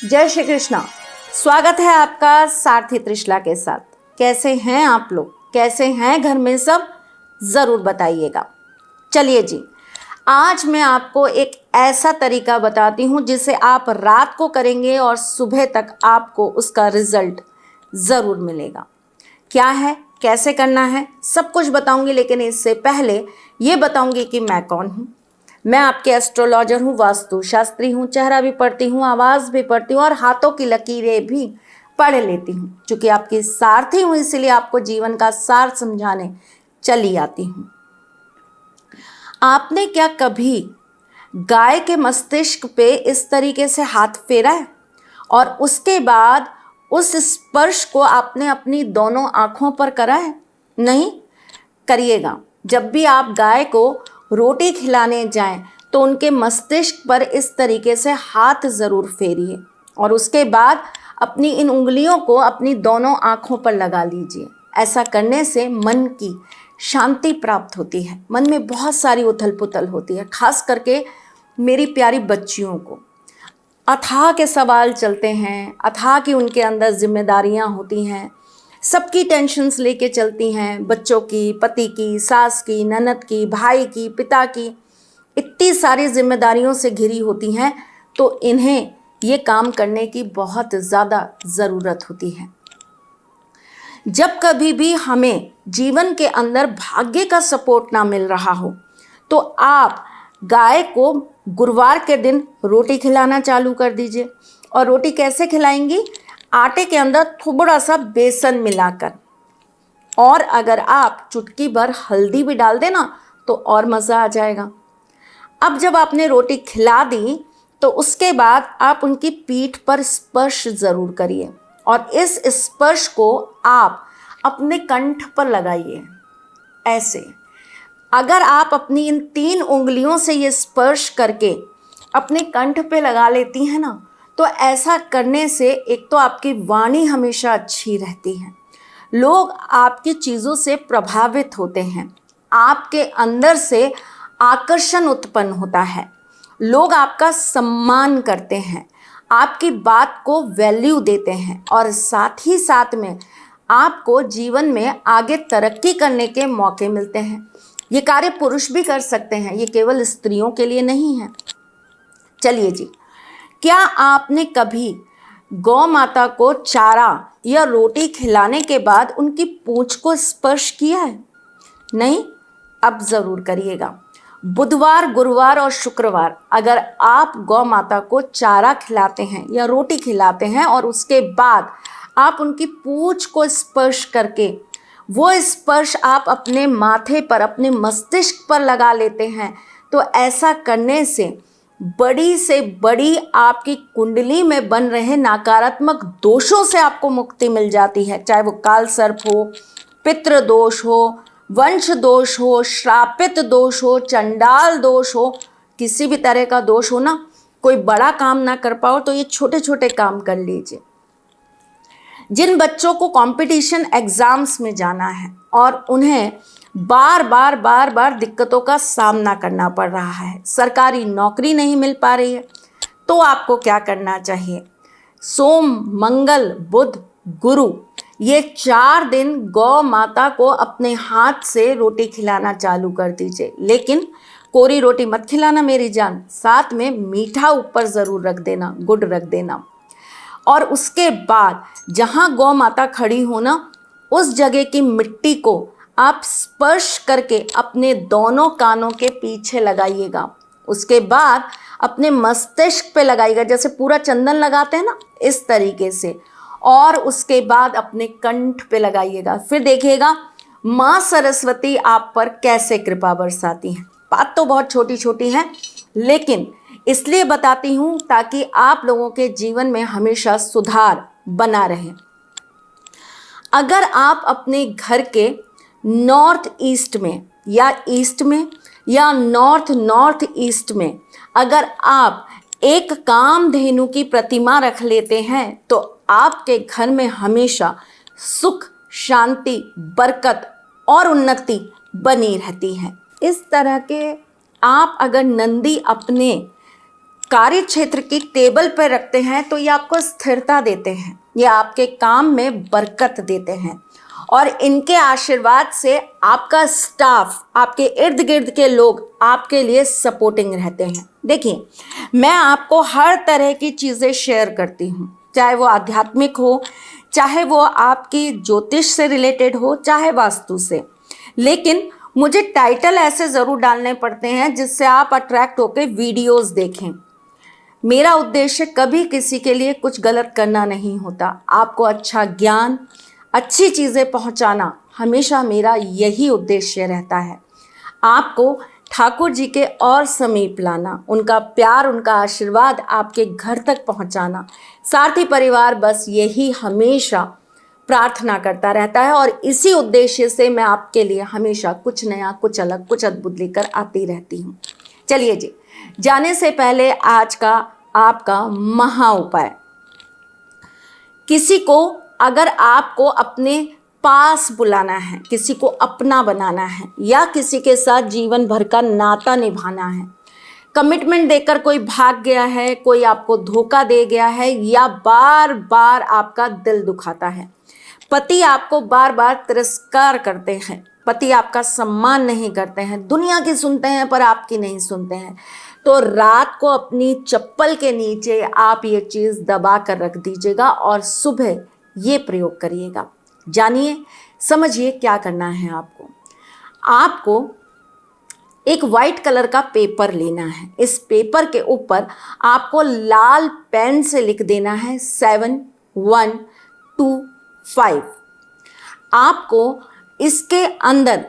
जय श्री कृष्णा। स्वागत है आपका सारथी त्रिशला के साथ। कैसे हैं आप लोग, कैसे हैं घर में सब, ज़रूर बताइएगा। चलिए जी, आज मैं आपको एक ऐसा तरीका बताती हूँ जिसे आप रात को करेंगे और सुबह तक आपको उसका रिजल्ट ज़रूर मिलेगा। क्या है, कैसे करना है, सब कुछ बताऊंगी, लेकिन इससे पहले ये बताऊंगी कि मैं कौन हूँ। मैं आपके एस्ट्रोलॉजर हूँ, वास्तु शास्त्री हूँ, चेहरा भी पढ़ती हूँ, आवाज़ भी पढ़ती हूँ और हाथों की लकीरें भी पढ़ लेती हूँ। चूँकि आपकी सारथी हूँ इसलिए आपको जीवन का सार समझाने चली आती हूँ। आपने क्या कभी गाय के मस्तिष्क पे इस तरीके से हाथ फेरा है और उसके बाद उस स्पर्श को आपने अपनी दोनों आँखों पर करा है? नहीं करिएगा। जब भी आप गाय को रोटी खिलाने जाएं तो उनके मस्तिष्क पर इस तरीके से हाथ ज़रूर फेरिए और उसके बाद अपनी इन उंगलियों को अपनी दोनों आँखों पर लगा लीजिए। ऐसा करने से मन की शांति प्राप्त होती है। मन में बहुत सारी उथल पुथल होती है, खास करके मेरी प्यारी बच्चियों को अथाह के सवाल चलते हैं, अथाह की उनके अंदर जिम्मेदारियां होती हैं, सबकी टेंशन्स लेके चलती हैं, बच्चों की, पति की, सास की, ननद की, भाई की, पिता की, इतनी सारी जिम्मेदारियों से घिरी होती हैं। तो इन्हें ये काम करने की बहुत ज़्यादा ज़रूरत होती है। जब कभी भी हमें जीवन के अंदर भाग्य का सपोर्ट ना मिल रहा हो तो आप गाय को गुरुवार के दिन रोटी खिलाना चालू कर दीजिए। और रोटी कैसे खिलाएंगी? आटे के अंदर थोड़ा सा बेसन मिलाकर, और अगर आप चुटकी भर हल्दी भी डाल देना तो और मज़ा आ जाएगा। अब जब आपने रोटी खिला दी तो उसके बाद आप उनकी पीठ पर स्पर्श ज़रूर करिए और इस स्पर्श को आप अपने कंठ पर लगाइए। ऐसे अगर आप अपनी इन 3 उंगलियों से ये स्पर्श करके अपने कंठ पे लगा लेती हैं ना, तो ऐसा करने से एक तो आपकी वाणी हमेशा अच्छी रहती है, लोग आपकी चीज़ों से प्रभावित होते हैं, आपके अंदर से आकर्षण उत्पन्न होता है, लोग आपका सम्मान करते हैं, आपकी बात को वैल्यू देते हैं और साथ ही साथ में आपको जीवन में आगे तरक्की करने के मौके मिलते हैं। ये कार्य पुरुष भी कर सकते हैं, ये केवल स्त्रियों के लिए नहीं है। चलिए जी, क्या आपने कभी गौ माता को चारा या रोटी खिलाने के बाद उनकी पूंछ को स्पर्श किया है? नहीं? अब ज़रूर करिएगा। बुधवार, गुरुवार और शुक्रवार अगर आप गौ माता को चारा खिलाते हैं या रोटी खिलाते हैं और उसके बाद आप उनकी पूंछ को स्पर्श करके वो स्पर्श आप अपने माथे पर, अपने मस्तिष्क पर लगा लेते हैं, तो ऐसा करने से बड़ी से बड़ी आपकी कुंडली में बन रहे नकारात्मक दोषों से आपको मुक्ति मिल जाती है। चाहे वो काल सर्प हो, पितृ दोष हो, वंश दोष हो, श्रापित दोष हो, चंडाल दोष हो, किसी भी तरह का दोष हो ना, कोई बड़ा काम ना कर पाओ तो ये छोटे छोटे काम कर लीजिए। जिन बच्चों को कंपटीशन एग्ज़ाम्स में जाना है और उन्हें बार बार दिक्कतों का सामना करना पड़ रहा है, सरकारी नौकरी नहीं मिल पा रही है, तो आपको क्या करना चाहिए? सोम, मंगल, बुध, गुरु, ये 4 दिन गौ माता को अपने हाथ से रोटी खिलाना चालू कर दीजिए। लेकिन कोरी रोटी मत खिलाना मेरी जान, साथ में मीठा ऊपर ज़रूर रख देना, गुड़ रख देना। और उसके बाद जहाँ गौ माता खड़ी हो ना, उस जगह की मिट्टी को आप स्पर्श करके अपने दोनों कानों के पीछे लगाइएगा। उसके बाद अपने मस्तिष्क पे लगाइएगा, जैसे पूरा चंदन लगाते हैं ना, इस तरीके से। और उसके बाद अपने कंठ पे लगाइएगा। फिर देखिएगा माँ सरस्वती आप पर कैसे कृपा बरसाती हैं। बात तो बहुत छोटी छोटी है, लेकिन इसलिए बताती हूँ ताकि आप लोगों के जीवन में हमेशा सुधार बना रहे। अगर आप अपने घर के नॉर्थ ईस्ट में या ईस्ट में या नॉर्थ ईस्ट में अगर आप एक कामधेनु की प्रतिमा रख लेते हैं तो आपके घर में हमेशा सुख, शांति, बरकत और उन्नति बनी रहती है। इस तरह के आप अगर नंदी अपने कार्य क्षेत्र की टेबल पर रखते हैं तो ये आपको स्थिरता देते हैं, ये आपके काम में बरकत देते हैं और इनके आशीर्वाद से आपका स्टाफ, आपके इर्द गिर्द के लोग आपके लिए सपोर्टिंग रहते हैं। देखिए, मैं आपको हर तरह की चीज़ें शेयर करती हूँ, चाहे वो आध्यात्मिक हो, चाहे वो आपकी ज्योतिष से रिलेटेड हो, चाहे वास्तु से, लेकिन मुझे टाइटल ऐसे ज़रूर डालने पड़ते हैं जिससे आप अट्रैक्ट होकर वीडियोस देखें। मेरा उद्देश्य कभी किसी के लिए कुछ गलत करना नहीं होता, आपको अच्छा ज्ञान, अच्छी चीज़ें पहुंचाना हमेशा मेरा यही उद्देश्य रहता है। आपको ठाकुर जी के और समीप लाना, उनका प्यार, उनका आशीर्वाद आपके घर तक पहुंचाना। सारथी परिवार बस यही हमेशा प्रार्थना करता रहता है और इसी उद्देश्य से मैं आपके लिए हमेशा कुछ नया, कुछ अलग, कुछ अद्भुत लेकर आती रहती हूँ। चलिए जी, जाने से पहले आज का आपका महा उपाय। किसी को अगर आपको अपने पास बुलाना है, किसी को अपना बनाना है या किसी के साथ जीवन भर का नाता निभाना है, कमिटमेंट देकर कोई भाग गया है, कोई आपको धोखा दे गया है या बार बार आपका दिल दुखाता है, पति आपको बार बार तिरस्कार करते हैं, पति आपका सम्मान नहीं करते हैं, दुनिया की सुनते हैं पर आपकी नहीं सुनते हैं, तो रात को अपनी चप्पल के नीचे आप ये चीज़ दबा कर रख दीजिएगा और सुबह ये प्रयोग करिएगा। जानिए, समझिए क्या करना है आपको। आपको एक वाइट कलर का पेपर लेना है। इस पेपर के ऊपर आपको लाल पेन से लिख देना है 7125। आपको इसके अंदर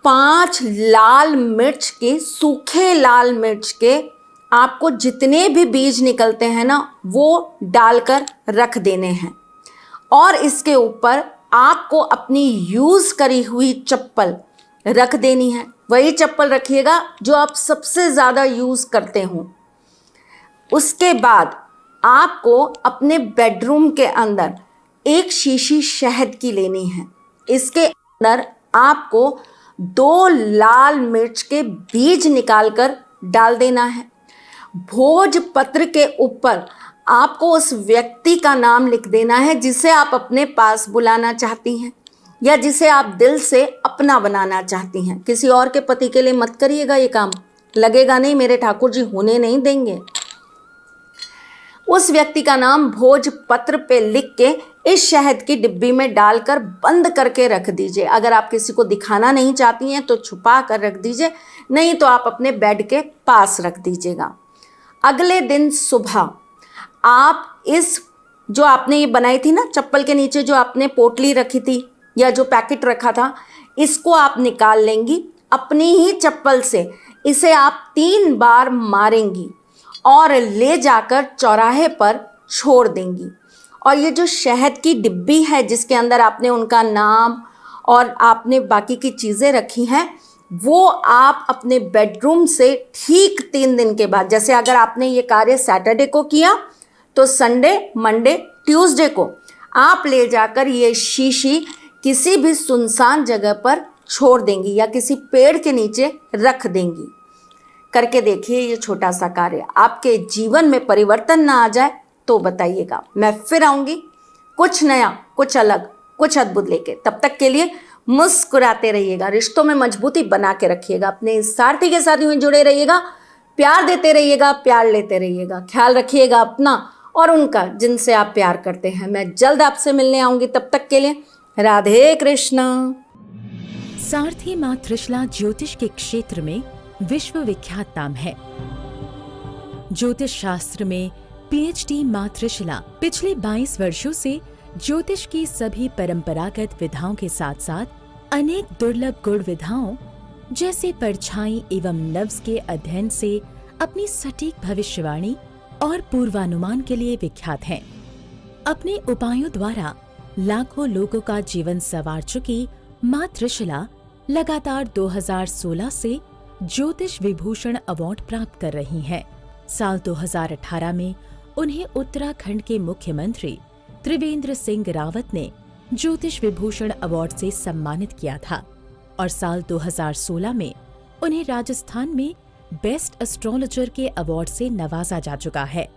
5 लाल मिर्च के, सूखे लाल मिर्च के आपको जितने भी बीज निकलते हैं ना, वो डालकर रख देने हैं और इसके ऊपर आपको अपनी यूज़ करी हुई चप्पल रख देनी है। वही चप्पल रखिएगा जो आप सबसे ज़्यादा यूज़ करते हो। उसके बाद आपको अपने बेडरूम के अंदर एक शीशी शहद की लेनी है। इसके अंदर आपको 2 लाल मिर्च के बीज निकालकर डाल देना है। भोजपत्र के ऊपर आपको उस व्यक्ति का नाम लिख देना है जिसे आप अपने पास बुलाना चाहती हैं या जिसे आप दिल से अपना बनाना चाहती हैं। किसी और के पति के लिए मत करिएगा, ये काम लगेगा नहीं, मेरे ठाकुर जी होने नहीं देंगे। उस व्यक्ति का नाम भोजपत्र पे लिख के इस शहद की डिब्बी में डालकर बंद करके रख दीजिए। अगर आप किसी को दिखाना नहीं चाहती हैं तो छुपा कर रख दीजिए, नहीं तो आप अपने बेड के पास रख दीजिएगा। अगले दिन सुबह आप इस, जो आपने ये बनाई थी ना चप्पल के नीचे, जो आपने पोटली रखी थी या जो पैकेट रखा था, इसको आप निकाल लेंगी। अपनी ही चप्पल से इसे आप 3 बार मारेंगी और ले जाकर चौराहे पर छोड़ देंगी। और ये जो शहद की डिब्बी है जिसके अंदर आपने उनका नाम और आपने बाकी की चीज़ें रखी हैं, वो आप अपने बेडरूम से ठीक 3 दिन के बाद, जैसे अगर आपने ये कार्य सैटरडे को किया तो संडे, मंडे, ट्यूसडे को आप ले जाकर ये शीशी किसी भी सुनसान जगह पर छोड़ देंगी या किसी पेड़ के नीचे रख देंगी। करके देखिए ये छोटा सा कार्य, आपके जीवन में परिवर्तन ना आ जाए तो बताइएगा। मैं फिर आऊँगी कुछ नया, कुछ अलग, कुछ अद्भुत लेके। तब तक के लिए मुस्कुराते रहिएगा, रिश्तों में मजबूती बना के रखिएगा, अपने सारथी के साथ यूं जुड़े रहिएगा, प्यार देते रहिएगा, प्यार लेते रहिएगा। ख्याल रखिएगा अपना और उनका जिनसे आप प्यार करते हैं। मैं जल्द आपसे मिलने आऊँगी, तब तक के लिए राधे कृष्णा। सारथी माँ त्रिशला ज्योतिष के क्षेत्र में विश्व विख्यात नाम है। ज्योतिष शास्त्र में पीएचडी माँ त्रिशला पिछले 22 वर्षों से ज्योतिष की सभी परंपरागत विधाओं के साथ साथ अनेक दुर्लभ गुण विधाओं जैसे परछाई एवं नव्स के अध्ययन से अपनी सटीक भविष्यवाणी और पूर्वानुमान के लिए विख्यात हैं। अपने उपायों द्वारा लाखों लोगों का जीवन संवार चुकी माँ त्रिशला लगातार 2016 से ज्योतिष विभूषण अवार्ड प्राप्त कर रही हैं। साल 2018 में उन्हें उत्तराखंड के मुख्यमंत्री त्रिवेंद्र सिंह रावत ने ज्योतिष विभूषण अवार्ड से सम्मानित किया था और साल 2016 में उन्हें राजस्थान में बेस्ट एस्ट्रोलॉजर के अवार्ड से नवाजा जा चुका है।